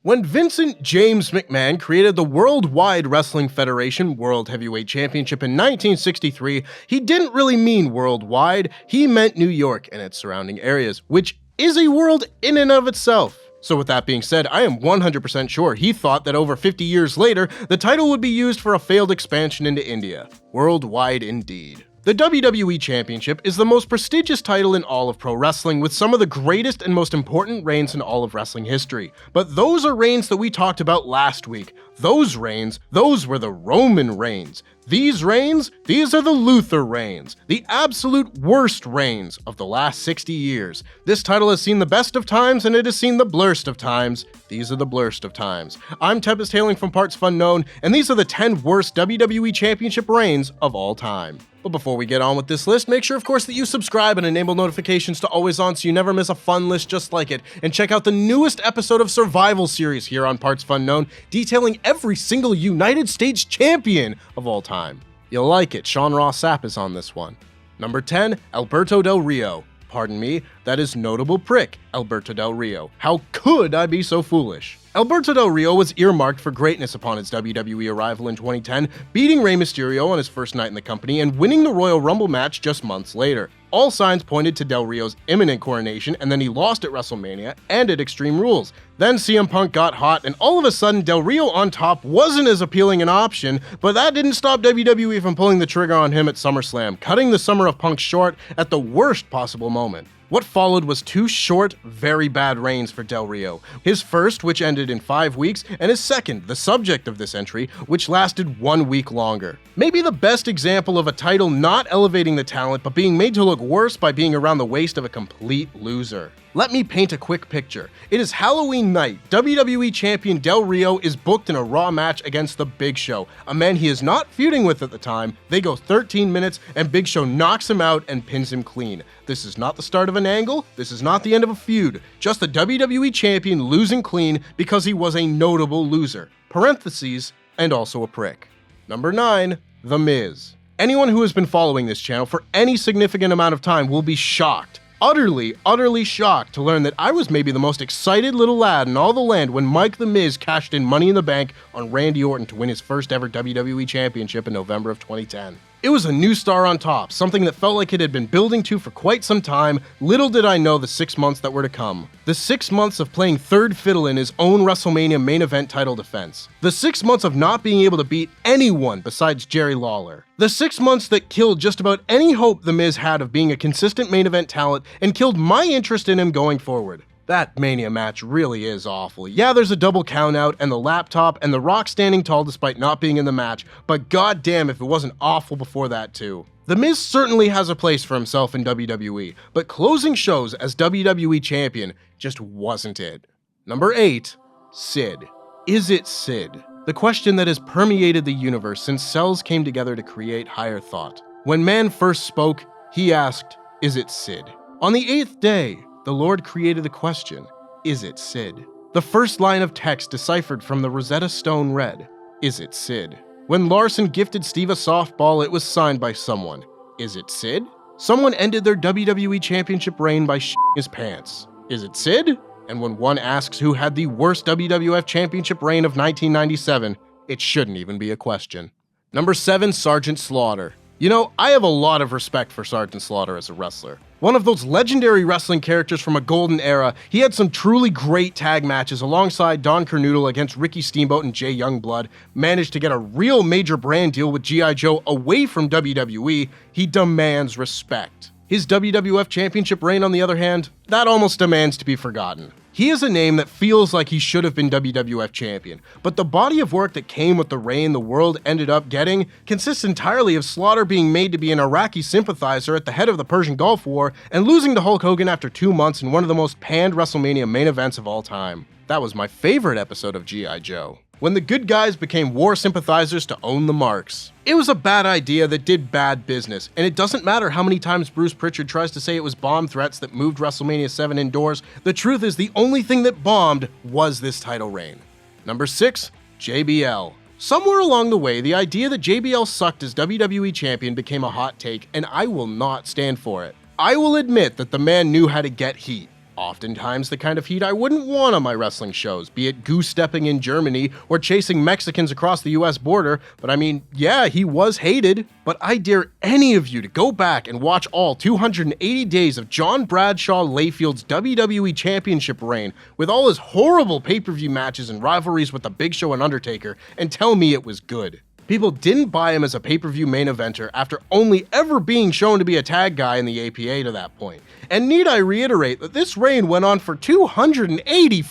When Vincent James McMahon created the Worldwide Wrestling Federation World Heavyweight Championship in 1963, he didn't really mean worldwide, he meant New York and its surrounding areas, which is a world in and of itself. So with that being said, I am 100% sure he thought that over 50 years later, the title would be used for a failed expansion into India. Worldwide indeed. The WWE Championship is the most prestigious title in all of pro wrestling, with some of the greatest and most important reigns in all of wrestling history. But those are reigns that we talked about last week. Those reigns, those were the Roman reigns. These reigns, these are the Luther reigns, the absolute worst reigns of the last 60 years. This title has seen the best of times and it has seen the blurst of times. These are the blurst of times. I'm Tempest hailing from partsFUNknown, and these are the 10 worst WWE Championship reigns of all time. But before we get on with this list, make sure of course that you subscribe and enable notifications to always on so you never miss a fun list just like it. And check out the newest episode of Survival Series here on partsFUNknown, detailing every single United States champion of all time. You'll like it, Sean Ross Sapp is on this one. Number 10, Alberto Del Rio. Pardon me, that is notable prick, Alberto Del Rio. How could I be so foolish? Alberto Del Rio was earmarked for greatness upon his WWE arrival in 2010, beating Rey Mysterio on his first night in the company and winning the Royal Rumble match just months later. All signs pointed to Del Rio's imminent coronation, and then he lost at WrestleMania and at Extreme Rules. Then CM Punk got hot, and all of a sudden Del Rio on top wasn't as appealing an option, but that didn't stop WWE from pulling the trigger on him at SummerSlam, cutting the Summer of Punk short at the worst possible moment. What followed was two short, very bad reigns for Del Rio. His first, which ended in 5 weeks, and his second, the subject of this entry, which lasted 1 week longer. Maybe the best example of a title not elevating the talent, but being made to look worse by being around the waist of a complete loser. Let me paint a quick picture. It is Halloween night. WWE Champion Del Rio is booked in a Raw match against The Big Show, a man he is not feuding with at the time. They go 13 minutes, and Big Show knocks him out and pins him clean. This is not the start of an angle. This is not the end of a feud. Just the WWE Champion losing clean because he was a notable loser. Parentheses, and also a prick. Number 9, The Miz. Anyone who has been following this channel for any significant amount of time will be shocked. Utterly shocked to learn that I was maybe the most excited little lad in all the land when Mike The Miz cashed in Money in the Bank on Randy Orton to win his first ever WWE Championship in November of 2010. It was a new star on top, something that felt like it had been building to for quite some time. Little did I know the 6 months that were to come. The 6 months of playing third fiddle in his own WrestleMania main event title defense. The 6 months of not being able to beat anyone besides Jerry Lawler. The 6 months that killed just about any hope The Miz had of being a consistent main event talent and killed my interest in him going forward. That Mania match really is awful. Yeah, there's a double countout and the laptop and The Rock standing tall despite not being in the match, but goddamn if it wasn't awful before that too. The Miz certainly has a place for himself in WWE, but closing shows as WWE Champion just wasn't it. Number 8, Sid. Is it Sid? The question that has permeated the universe since cells came together to create higher thought. When man first spoke, he asked, is it Sid? On the 8th day, the Lord created the question, is it Sid? The first line of text deciphered from the Rosetta Stone read, is it Sid? When Larson gifted Steve a softball, it was signed by someone. Is it Sid? Someone ended their WWE Championship reign by shitting his pants. Is it Sid? And when one asks who had the worst WWF Championship reign of 1997, it shouldn't even be a question. Number 7, Sergeant Slaughter. You know, I have a lot of respect for Sergeant Slaughter as a wrestler. One of those legendary wrestling characters from a golden era, he had some truly great tag matches alongside Don Kernoodle against Ricky Steamboat and Jay Youngblood, managed to get a real major brand deal with G.I. Joe away from WWE. He demands respect. His WWF Championship reign, on the other hand, that almost demands to be forgotten. He is a name that feels like he should have been WWF Champion, but the body of work that came with the reign the world ended up getting consists entirely of Slaughter being made to be an Iraqi sympathizer at the head of the Persian Gulf War and losing to Hulk Hogan after 2 months in one of the most panned WrestleMania main events of all time. That was my favorite episode of G.I. Joe. When the good guys became war sympathizers to own the marks. It was a bad idea that did bad business, and it doesn't matter how many times Bruce Pritchard tries to say it was bomb threats that moved WrestleMania 7 indoors, the truth is the only thing that bombed was this title reign. Number 6, JBL. Somewhere along the way, the idea that JBL sucked as WWE Champion became a hot take, and I will not stand for it. I will admit that the man knew how to get heat. Oftentimes the kind of heat I wouldn't want on my wrestling shows, be it goose-stepping in Germany or chasing Mexicans across the US border, but I mean, yeah, he was hated. But I dare any of you to go back and watch all 280 days of John Bradshaw Layfield's WWE Championship reign with all his horrible pay-per-view matches and rivalries with The Big Show and Undertaker and tell me it was good. People didn't buy him as a pay-per-view main eventer after only ever being shown to be a tag guy in the APA to that point. And need I reiterate that this reign went on for 280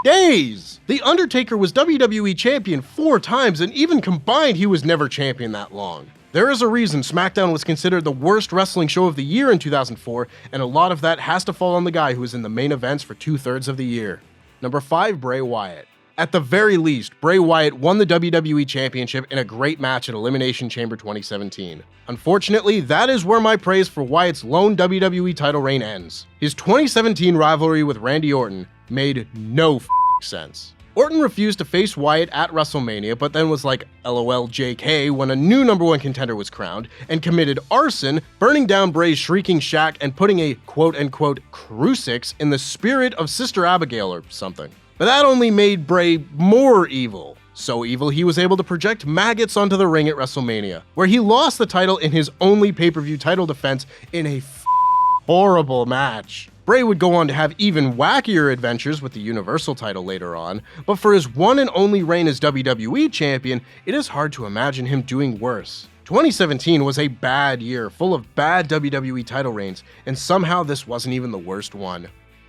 days! The Undertaker was WWE champion 4 times, and even combined he was never champion that long. There is a reason SmackDown was considered the worst wrestling show of the year in 2004, and a lot of that has to fall on the guy who was in the main events for 2/3 of the year. Number 5, Bray Wyatt. At the very least, Bray Wyatt won the WWE Championship in a great match at Elimination Chamber 2017. Unfortunately, that is where my praise for Wyatt's lone WWE title reign ends. His 2017 rivalry with Randy Orton made no sense. Orton refused to face Wyatt at WrestleMania, but then was like LOL JK when a new #1 contender was crowned, and committed arson, burning down Bray's shrieking shack and putting a quote-unquote crucifix in the spirit of Sister Abigail or something. But that only made Bray more evil. So evil he was able to project maggots onto the ring at WrestleMania, where he lost the title in his only pay-per-view title defense in a horrible match. Bray would go on to have even wackier adventures with the Universal title later on, but for his one and only reign as WWE champion, it is hard to imagine him doing worse. 2017 was a bad year, full of bad WWE title reigns, and somehow this wasn't even the worst one.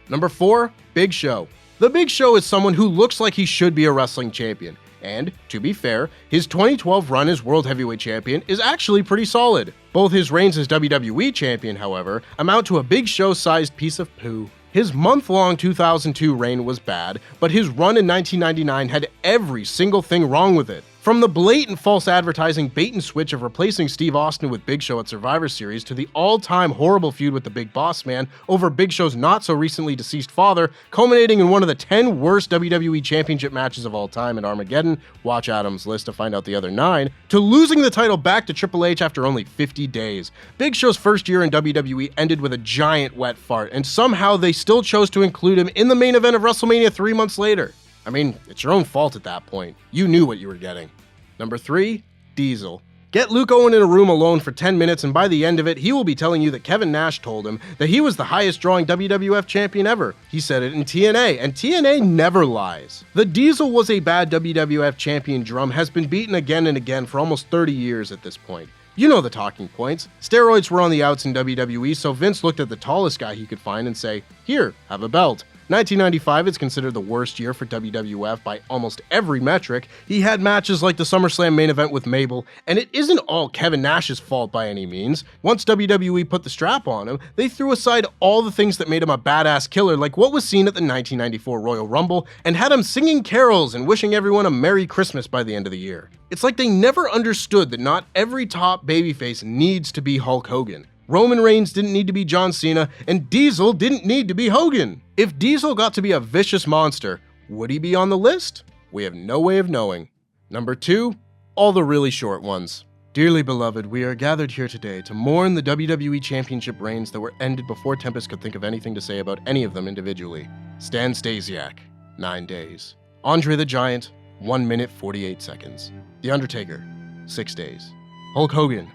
Number 4, Big Show. The Big Show is someone who looks like he should be a wrestling champion, and, to be fair, his 2012 run as World Heavyweight Champion is actually pretty solid. Both his reigns as WWE Champion, however, amount to a Big Show-sized piece of poo. His month-long 2002 reign was bad, but his run in 1999 had every single thing wrong with it. From the blatant false advertising bait and switch of replacing Steve Austin with Big Show at Survivor Series to the all-time horrible feud with the Big Boss Man over Big Show's not-so-recently deceased father, culminating in one of the 10 worst WWE Championship matches of all time at Armageddon, watch Adam's list to find out the other 9, to losing the title back to Triple H after only 50 days. Big Show's first year in WWE ended with a giant wet fart, and somehow they still chose to include him in the main event of WrestleMania 3 months later. I mean, it's your own fault at that point. You knew what you were getting. Number 3, Diesel. Get Luke Owen in a room alone for 10 minutes and by the end of it, he will be telling you that Kevin Nash told him that he was the highest drawing WWF champion ever. He said it in TNA, and TNA never lies. The Diesel was a bad WWF champion drum has been beaten again and again for almost 30 years at this point. You know the talking points. Steroids were on the outs in WWE, so Vince looked at the tallest guy he could find and say, "Here, have a belt." 1995 is considered the worst year for WWF by almost every metric. He had matches like the SummerSlam main event with Mabel, and it isn't all Kevin Nash's fault by any means. Once WWE put the strap on him, they threw aside all the things that made him a badass killer, like what was seen at the 1994 Royal Rumble, and had him singing carols and wishing everyone a Merry Christmas by the end of the year. It's like they never understood that not every top babyface needs to be Hulk Hogan. Roman Reigns didn't need to be John Cena, and Diesel didn't need to be Hogan. If Diesel got to be a vicious monster, would he be on the list? We have no way of knowing. Number 2, all the really short ones. Dearly beloved, we are gathered here today to mourn the WWE Championship reigns that were ended before Tempest could think of anything to say about any of them individually. Stan Stasiak, 9 days. Andre the Giant, 1 minute 48 seconds. The Undertaker, 6 days. Hulk Hogan,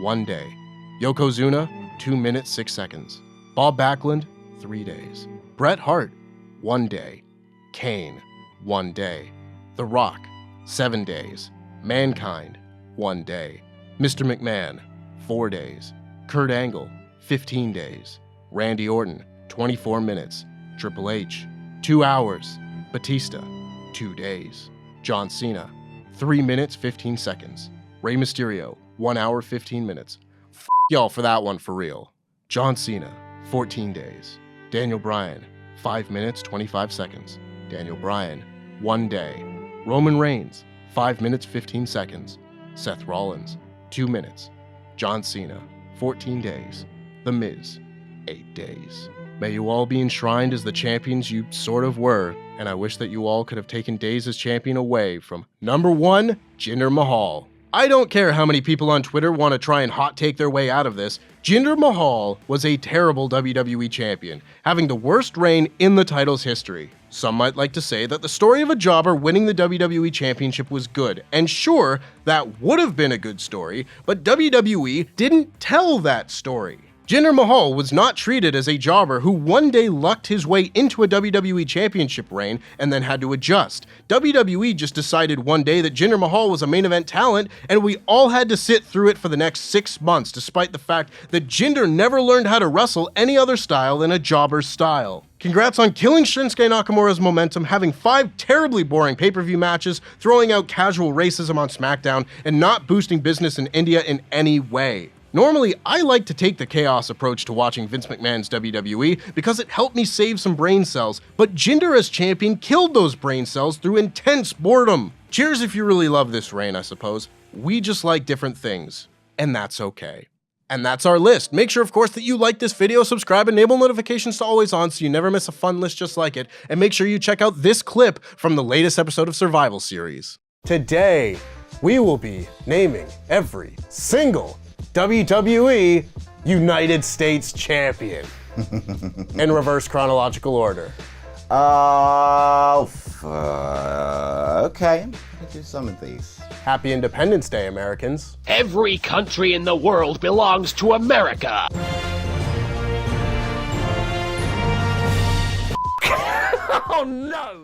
1 day. Yokozuna, 2 minutes 6 seconds. Bob Backlund, 3 days. Bret Hart, 1 day. Kane, 1 day. The Rock, 7 days. Mankind, 1 day. Mr. McMahon, 4 days. Kurt Angle, 15 days. Randy Orton, 24 minutes. Triple H, 2 hours. Batista, 2 days. John Cena, 3 minutes 15 seconds. Rey Mysterio, 1 hour 15 minutes. Y'all for that one for real. John Cena, 14 days. Daniel Bryan, 5 minutes 25 seconds. Daniel Bryan, 1 day. Roman Reigns, 5 minutes 15 seconds. Seth Rollins, 2 minutes. John Cena, 14 days. The Miz, 8 days. May you all be enshrined as the champions you sort of were, and I wish that you all could have taken days as champion away from number 1, Jinder Mahal. I don't care how many people on Twitter want to try and hot take their way out of this, Jinder Mahal was a terrible WWE champion, having the worst reign in the title's history. Some might like to say that the story of a jobber winning the WWE Championship was good, and sure, that would have been a good story, but WWE didn't tell that story. Jinder Mahal was not treated as a jobber who one day lucked his way into a WWE Championship reign and then had to adjust. WWE just decided one day that Jinder Mahal was a main event talent, and we all had to sit through it for the next 6 months, despite the fact that Jinder never learned how to wrestle any other style than a jobber's style. Congrats on killing Shinsuke Nakamura's momentum, having 5 terribly boring pay-per-view matches, throwing out casual racism on SmackDown, and not boosting business in India in any way. Normally, I like to take the chaos approach to watching Vince McMahon's WWE because it helped me save some brain cells, but Jinder as champion killed those brain cells through intense boredom. Cheers if you really love this reign, I suppose. We just like different things, and that's okay. And that's our list. Make sure, of course, that you like this video, subscribe, enable notifications to always on so you never miss a fun list just like it, and make sure you check out this clip from the latest episode of Survival Series. Today, we will be naming every single WWE United States Champion in reverse chronological order. Okay. Let's do some of these. Happy Independence Day, Americans. Every country in the world belongs to America. Oh no!